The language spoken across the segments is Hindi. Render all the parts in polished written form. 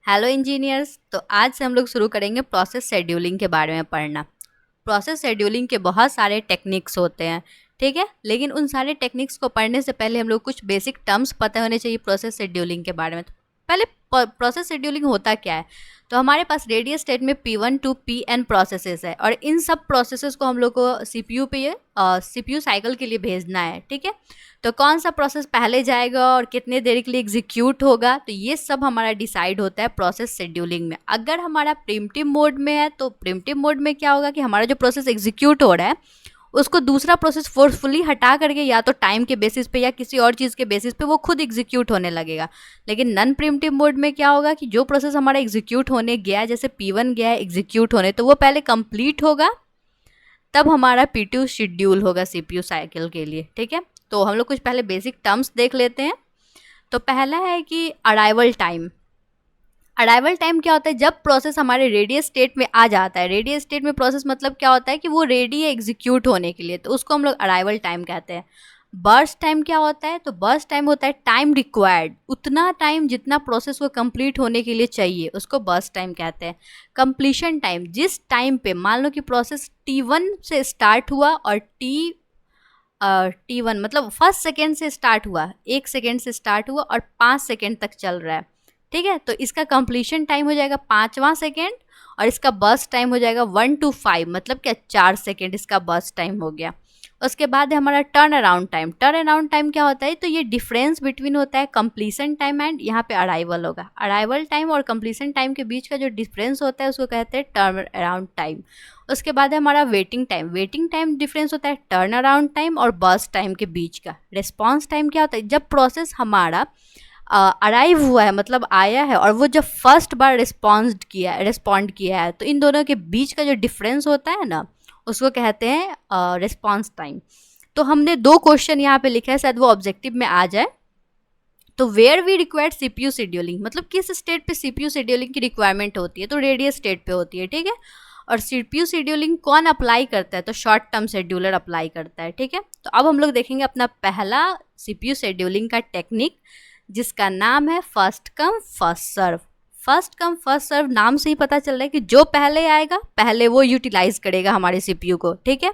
Hello engineers. तो आज से हम लोग शुरू करेंगे प्रोसेस शेड्यूलिंग के बारे में पढ़ना। प्रोसेस शेड्यूलिंग के बहुत सारे टेक्निक्स होते हैं, ठीक है। लेकिन उन सारे टेक्निक्स को पढ़ने से पहले हम लोग कुछ बेसिक टर्म्स पता होने चाहिए प्रोसेस शेड्यूलिंग के बारे में। तो पहले प्रोसेस शेड्यूलिंग होता क्या है। तो हमारे पास रेडियल स्टेट में P1 टू Pn प्रोसेसेस है और इन सब प्रोसेसेस को हम लोग को सीपीयू पे सीपीयू साइकिल के लिए भेजना है, ठीक है। तो कौन सा प्रोसेस पहले जाएगा और कितने देर के लिए एग्जीक्यूट होगा, तो ये सब हमारा डिसाइड होता है प्रोसेस शेड्यूलिंग में। अगर हमारा प्रिमिटिव मोड में है तो प्रिमिटिव मोड में क्या होगा कि हमारा जो प्रोसेस एग्जीक्यूट हो रहा है उसको दूसरा प्रोसेस फोर्सफुली हटा करके या तो टाइम के बेसिस पे या किसी और चीज़ के बेसिस पे वो खुद एग्जीक्यूट होने लगेगा। लेकिन नॉन प्रिमिटिव मोड में क्या होगा कि जो प्रोसेस हमारा एग्जीक्यूट होने गया है, जैसे P1 गया है एग्जीक्यूट होने, तो वो पहले कंप्लीट होगा, तब हमारा P2 शेड्यूल होगा सीपीयू साइकिल के लिए, ठीक है। तो हम लोग कुछ पहले बेसिक टर्म्स देख लेते हैं। तो पहला है कि अराइवल टाइम। अराइवल टाइम क्या होता है, जब प्रोसेस हमारे रेडी स्टेट में आ जाता है। रेडी स्टेट में प्रोसेस मतलब क्या होता है कि वो रेडी है एग्जीक्यूट होने के लिए, तो उसको हम लोग अराइवल टाइम कहते हैं। बर्स्ट टाइम क्या होता है, तो बर्स्ट टाइम होता है टाइम रिक्वायर्ड, उतना टाइम जितना प्रोसेस को कंप्लीट होने के लिए चाहिए, उसको बर्स्ट टाइम कहते हैं। कंप्लीशन टाइम, जिस टाइम पे मान लो कि प्रोसेस T1 से स्टार्ट हुआ और T1 मतलब फर्स्ट सेकेंड से स्टार्ट हुआ, 1 सेकेंड से स्टार्ट हुआ और 5 सेकेंड तक चल रहा है, ठीक है। तो इसका कंप्लीशन टाइम हो जाएगा 5वां सेकेंड और इसका बर्स्ट टाइम हो जाएगा 1 to 5, मतलब क्या 4 सेकेंड इसका बर्स्ट टाइम हो गया। उसके बाद है हमारा turn around time. Turn around time क्या होता है, तो ये डिफरेंस बिटवीन होता है कंप्लीशन टाइम एंड यहाँ पे अराइवल होगा। अराइवल टाइम और कंप्लीशन टाइम के बीच का जो डिफरेंस होता है उसको कहते हैं टर्न अराउंड टाइम। उसके बाद है हमारा waiting time. Waiting time difference होता है टर्न अराउंड टाइम और बर्स्ट टाइम के बीच का। रिस्पॉन्स टाइम क्या होता है, जब प्रोसेस हमारा अराइव हुआ है, मतलब आया है, और वो जब फर्स्ट बार रिस्पॉन्ड किया है, तो इन दोनों के बीच का जो डिफरेंस होता है ना, उसको कहते हैं रिस्पॉन्स टाइम। तो हमने 2 क्वेश्चन यहाँ पे लिखा है, शायद वो ऑब्जेक्टिव में आ जाए। तो where we required CPU scheduling, मतलब किस स्टेट पे सीपीयू शेड्यूलिंग की रिक्वायरमेंट होती है, तो रेडियल स्टेट पे होती है, ठीक है। और सीपीयू शेड्यूलिंग कौन अप्लाई करता है, तो शॉर्ट टर्म शेड्यूलर अप्लाई करता है, ठीक है। तो अब हम लोग देखेंगे अपना पहला सीपीयू शेड्यूलिंग का टेक्निक, जिसका नाम है first come first serve. First come first serve नाम से ही पता चल रहा है कि जो पहले आएगा पहले वो यूटिलाइज करेगा हमारे सीपीयू को, ठीक है।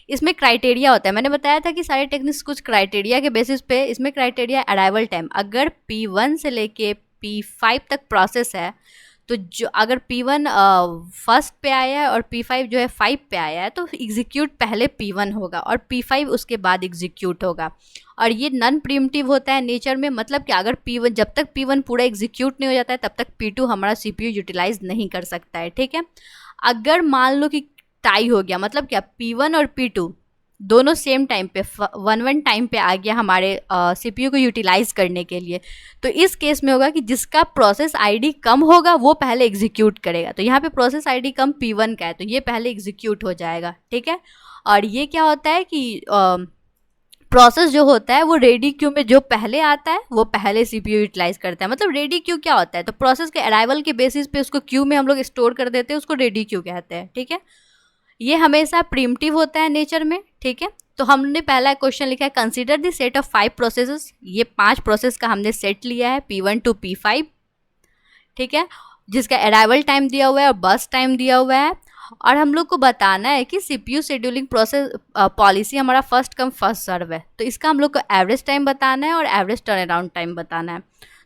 इसमें क्राइटेरिया होता है, मैंने बताया था कि सारे टेक्निक्स कुछ क्राइटेरिया के बेसिस पे। इसमें क्राइटेरिया अराइवल टाइम, अगर P1 से लेके P5 तक प्रोसेस है, तो जो अगर P1 फर्स्ट पे आया है और P5 जो है 5 पे आया है, तो एग्जीक्यूट पहले P1 होगा और P5 उसके बाद एग्जीक्यूट होगा। और ये नॉन प्रीम्प्टिव होता है नेचर में, मतलब कि अगर P1 जब तक P1 पूरा एग्जीक्यूट नहीं हो जाता है तब तक P2 हमारा सीपीयू यूटिलाइज नहीं कर सकता है, ठीक है। अगर मान लो कि टाई हो गया, मतलब क्या P1 और P2 दोनों सेम टाइम पे 1-1 टाइम पे आ गया हमारे सीपीयू को यूटिलाइज करने के लिए, तो इस केस में होगा कि जिसका प्रोसेस आईडी कम होगा वो पहले एग्जीक्यूट करेगा। तो यहाँ पे प्रोसेस आईडी कम P1 का है, तो ये पहले एग्जीक्यूट हो जाएगा, ठीक है। और ये क्या होता है कि प्रोसेस जो होता है वो रेडी क्यू में जो पहले आता है वो पहले सीपीयू यूटिलाइज करता है। मतलब रेडी क्यू क्या होता है, तो प्रोसेस के अराइवल के बेसिस पे उसको क्यू में हम लोग स्टोर कर देते हैं, उसको रेडी क्यू कहते हैं, ठीक है। ये हमेशा प्रीम्प्टिव होता है नेचर में, ठीक है। तो हमने पहला क्वेश्चन लिखा है, consider the set of 5 processes. ये 5 प्रोसेस का हमने सेट लिया है P1 टू P5, ठीक है, जिसका अराइवल टाइम दिया हुआ है और बर्स्ट टाइम दिया हुआ है। और हम लोग को बताना है कि सीपीयू शेड्यूलिंग प्रोसेस पॉलिसी हमारा फर्स्ट कम फर्स्ट सर्व है, तो इसका हम लोग को एवरेज टाइम बताना है और एवरेज टर्न अराउंड टाइम बताना है।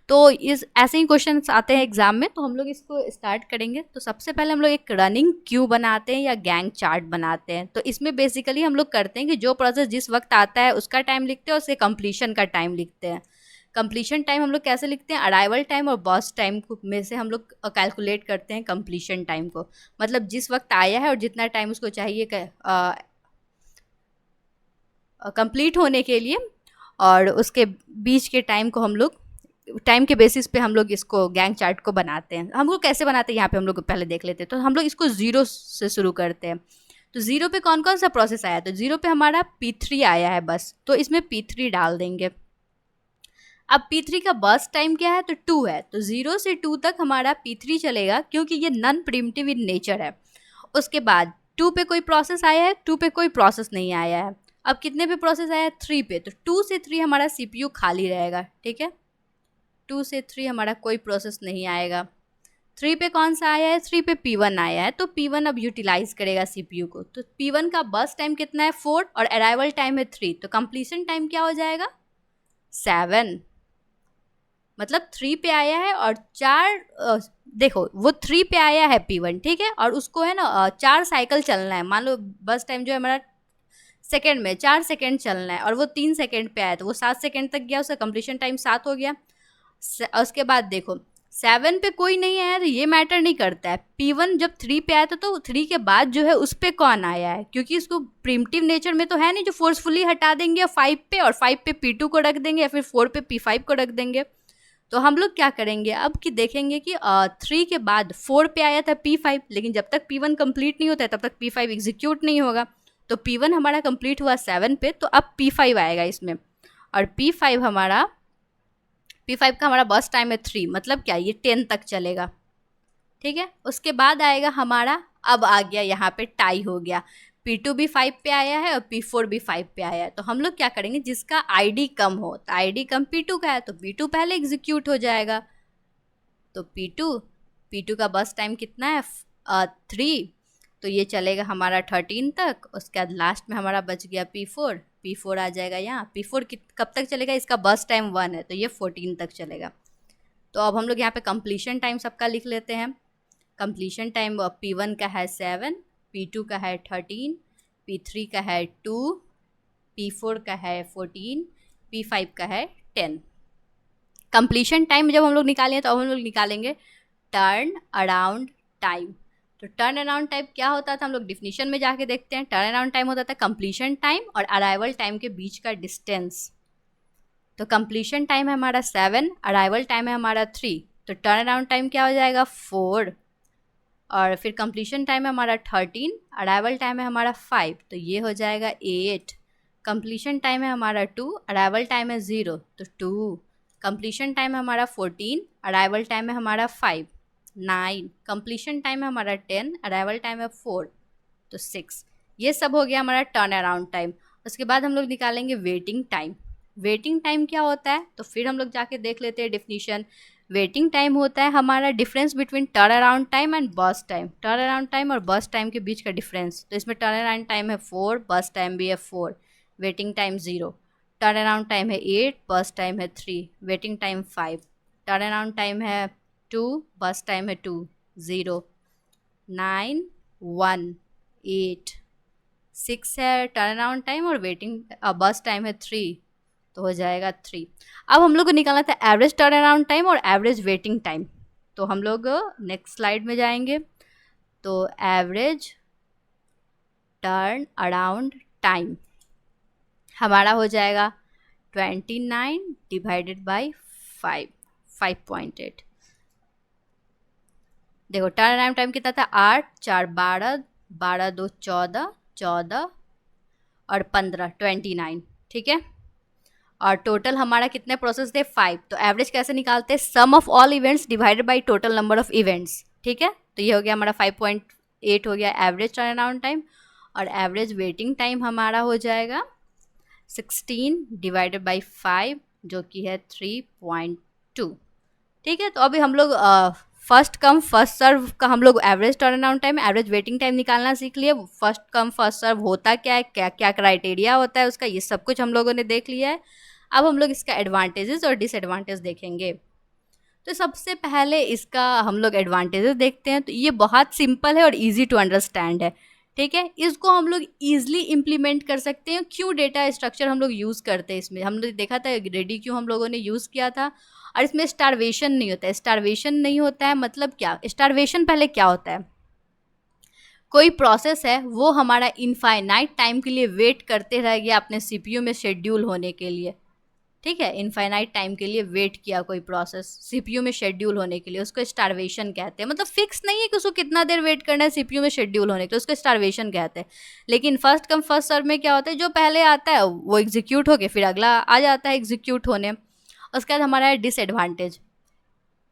तो इस ऐसे ही क्वेश्चन आते हैं एग्जाम में, तो हम लोग इसको स्टार्ट करेंगे। तो सबसे पहले हम लोग एक रनिंग क्यू बनाते हैं या गैंग चार्ट बनाते हैं। तो इसमें बेसिकली हम लोग करते हैं कि जो प्रोसेस जिस वक्त आता है उसका टाइम लिखते हैं और उसके कंप्लीशन का टाइम लिखते हैं। कंप्लीशन टाइम हम लोग कैसे लिखते हैं, अराइवल टाइम और बर्स्ट टाइम में से हम लोग कैलकुलेट करते हैं कंप्लीशन टाइम को, मतलब जिस वक्त आया है और जितना टाइम उसको चाहिए कंप्लीट होने के लिए, और उसके बीच के टाइम को हम लोग टाइम के बेसिस पे हम लोग इसको गैंग चार्ट को बनाते हैं। हम लोग कैसे बनाते हैं यहाँ पे हम लोग पहले देख लेते हैं। तो हम लोग इसको 0 से शुरू करते हैं। तो 0 पे कौन कौन सा प्रोसेस आया, तो 0 पे हमारा P3 आया है बस, तो इसमें P3 डाल देंगे। अब P3 का बर्स्ट टाइम क्या है, तो 2 है, तो 0 से 2 तक हमारा P3 चलेगा क्योंकि ये नॉन प्रिमिटिव इन नेचर है। उसके बाद 2 पे कोई प्रोसेस आया है, 2 पे कोई प्रोसेस नहीं आया है। अब कितने पे प्रोसेस आया है, 3 पे, तो 2 से 3 हमारा सीपीयू खाली रहेगा, ठीक है। 2 से 3 हमारा कोई प्रोसेस नहीं आएगा। 3 पे कौन सा आया है, 3 पे P1 आया है, तो P1 अब यूटिलाइज करेगा CPU को। तो P1 का बर्स्ट टाइम कितना है 4 और अराइवल टाइम है 3, तो कंप्लीशन टाइम क्या हो जाएगा 7। मतलब 3 पे आया है और 4 देखो वो 3 पे आया है P1, ठीक है, और उसको है ना 4 साइकिल चलना है। मान लो बस टाइम जो है हमारा सेकंड में 4 सेकंड चलना है और वो 3 सेकंड पे आया, तो वो 7 सेकंड तक गया, उसका कंप्लीशन टाइम 7 हो गया। उसके बाद देखो 7 पे कोई नहीं आया तो ये मैटर नहीं करता है। P1 जब 3 पे आया था तो 3 के बाद जो है उस पे कौन आया है, क्योंकि इसको प्रिमिटिव नेचर में तो है नहीं जो फोर्सफुली हटा देंगे 5 पे, और 5 पे P2 को रख देंगे या फिर 4 पे P5 को रख देंगे। तो हम लोग क्या करेंगे अब कि देखेंगे कि 3 के बाद 4 पे आया था P5, लेकिन जब तक P1 कंप्लीट नहीं होता है तब तक P5 एग्जीक्यूट नहीं होगा। तो P1 हमारा कंप्लीट हुआ 7 पे, तो अब P5 आएगा इसमें, और P5 का हमारा बस टाइम है 3, मतलब क्या ये 10 तक चलेगा, ठीक है। उसके बाद आएगा हमारा, अब आ गया यहाँ पे टाई हो गया, P2 भी 5 पे आया है और P4 भी 5 पे आया है। तो हम लोग क्या करेंगे, जिसका ID कम हो, तो ID कम P2 का है तो P2 पहले एग्जीक्यूट हो जाएगा। तो P2 का बस टाइम कितना है 3, तो ये चलेगा हमारा 13 तक। उसके बाद लास्ट में हमारा बच गया P4 आ जाएगा यहाँ। P4 कब तक चलेगा, इसका बस टाइम 1 है तो ये 14 तक चलेगा। तो अब हम लोग यहाँ पे कंप्लीशन टाइम सबका लिख लेते हैं। कंप्लीशन टाइम P1 का है 7, P2 का है 13, P3 का है 2, P4 का है 14, P5 का है 10। कंप्लीशन टाइम जब हम लोग निकालें तो अब हम लोग निकालेंगे टर्न अराउंड टाइम। तो टर्न अराउंड टाइम क्या होता था, हम लोग डिफिनीशन में जाके देखते हैं। टर्न अराउंड टाइम होता था कंप्लीशन टाइम और अराइवल टाइम के बीच का डिस्टेंस। तो कंप्लीशन टाइम है हमारा 7, अराइवल टाइम है हमारा 3, तो टर्न अराउंड टाइम क्या हो जाएगा 4, और फिर कंप्लीशन टाइम है हमारा 13, अराइवल टाइम है हमारा 5, तो ये हो जाएगा 8। कंप्लीशन टाइम है हमारा 2, अराइवल टाइम है 0, तो 2। कंप्लीशन टाइम है हमारा 14, अराइवल टाइम है हमारा 5, 9। कंप्लीशन टाइम है हमारा 10, अराइवल टाइम है 4, तो 6। ये सब हो गया हमारा टर्न अराउंड टाइम। उसके बाद हम लोग निकालेंगे वेटिंग टाइम। वेटिंग टाइम क्या होता है, तो फिर हम लोग जाके देख लेते हैं डिफिनीशन। वेटिंग टाइम होता है हमारा difference between turn around time and burst time. Turn around time और बर्स्ट टाइम के बीच का डिफरेंस। तो इसमें टर्न अराउंड टाइम है 4, बर्स्ट टाइम भी है 4, waiting time 0। Turn around time है 8, बर्स्ट टाइम है 3, waiting time 5। Turn around time है 2, बर्स्ट टाइम है 2, 0, 9, 1, 8, 6 है टर्न अराउंड टाइम और वेटिंग बर्स्ट टाइम है 3, तो हो जाएगा 3। अब हम लोग को निकालना था एवरेज टर्न अराउंड टाइम और एवरेज वेटिंग टाइम। तो हम लोग नेक्स्ट स्लाइड में जाएंगे। तो एवरेज टर्न अराउंड टाइम हमारा हो जाएगा 29 डिवाइडेड बाई 5.8। देखो टर्न अराउंड टाइम कितना था 8, 4 12, 12 2 14, 14 और 15 29, ठीक है। और टोटल हमारा कितने प्रोसेस थे 5। तो एवरेज कैसे निकालते हैं, sum of all events divided by total number of events, ठीक है। तो ये हो गया हमारा 5.8 हो गया एवरेज टर्न अराउंड टाइम। और एवरेज वेटिंग टाइम हमारा हो जाएगा 16 डिवाइडेड बाई 5 जो कि है 3.2, ठीक है। तो अभी हम लोग फर्स्ट कम फर्स्ट सर्व का हम लोग average turn around time average waiting time निकालना सीख लिए। फर्स्ट कम फर्स्ट सर्व होता क्या है, क्या क्या क्राइटेरिया होता है उसका, ये सब कुछ हम लोगों ने देख लिया है। अब हम लोग इसका एडवांटेजेस और डिसएडवांटेज देखेंगे। तो सबसे पहले इसका हम लोग एडवांटेजेस देखते हैं। तो ये बहुत सिंपल है और इजी टू अंडरस्टैंड है, ठीक है। इसको हम लोग ईजिली इम्प्लीमेंट कर सकते हैं। क्यों डेटा स्ट्रक्चर हम लोग यूज़ करते हैं, इसमें हमने देखा था रेडी क्यों हम लोगों ने यूज़ किया था। और इसमें स्टारवेशन नहीं होता है। स्टारवेशन नहीं होता है मतलब क्या, स्टारवेशन पहले क्या होता है, कोई प्रोसेस है वो हमारा इनफाइनाइट टाइम के लिए वेट करते रह गया अपने सीपीयू में शेड्यूल होने के लिए, ठीक है। इनफाइनाइट टाइम के लिए वेट किया कोई प्रोसेस सीपीयू में शेड्यूल होने के लिए, उसको स्टारवेशन कहते हैं। मतलब फिक्स नहीं है कि उसको कितना देर वेट करना है सीपीयू में शेड्यूल होने के लिए, उसको स्टारवेशन कहते हैं। लेकिन फर्स्ट कम फर्स्ट सर्व में क्या होता है, जो पहले आता है वो एग्जीक्यूट होके फिर अगला आ जाता है एग्जीक्यूट होने। उसके बाद हमारा है डिसएडवांटेज।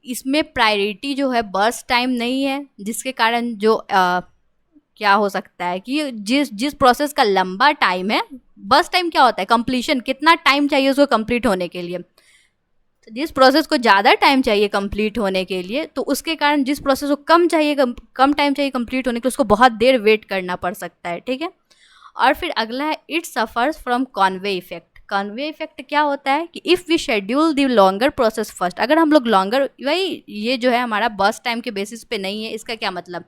इसमें प्रायोरिटी जो है बर्स्ट टाइम नहीं है, जिसके कारण जो क्या हो सकता है कि जिस प्रोसेस का लंबा टाइम है, बस टाइम क्या होता है कंप्लीशन, कितना टाइम चाहिए उसको कंप्लीट होने के लिए। जिस प्रोसेस को ज़्यादा टाइम चाहिए कंप्लीट होने के लिए, तो उसके कारण जिस प्रोसेस को कम टाइम चाहिए कंप्लीट होने के लिए, उसको बहुत देर वेट करना पड़ सकता है, ठीक है। और फिर अगला है it suffers from convoy effect. Convoy effect क्या होता है कि if we schedule the longer process first, अगर हम लोग लॉन्गर, वही ये जो है हमारा बस टाइम के बेसिस पे नहीं है, इसका क्या मतलब,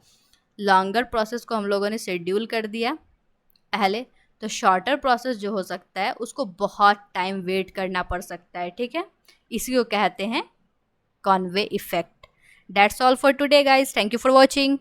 लॉन्गर प्रोसेस को हम लोगों ने शेड्यूल कर दिया पहले, तो शॉर्टर प्रोसेस जो हो सकता है उसको बहुत टाइम वेट करना पड़ सकता है, ठीक है। इसी को कहते हैं Conway effect. That's all for today guys, thank you for watching.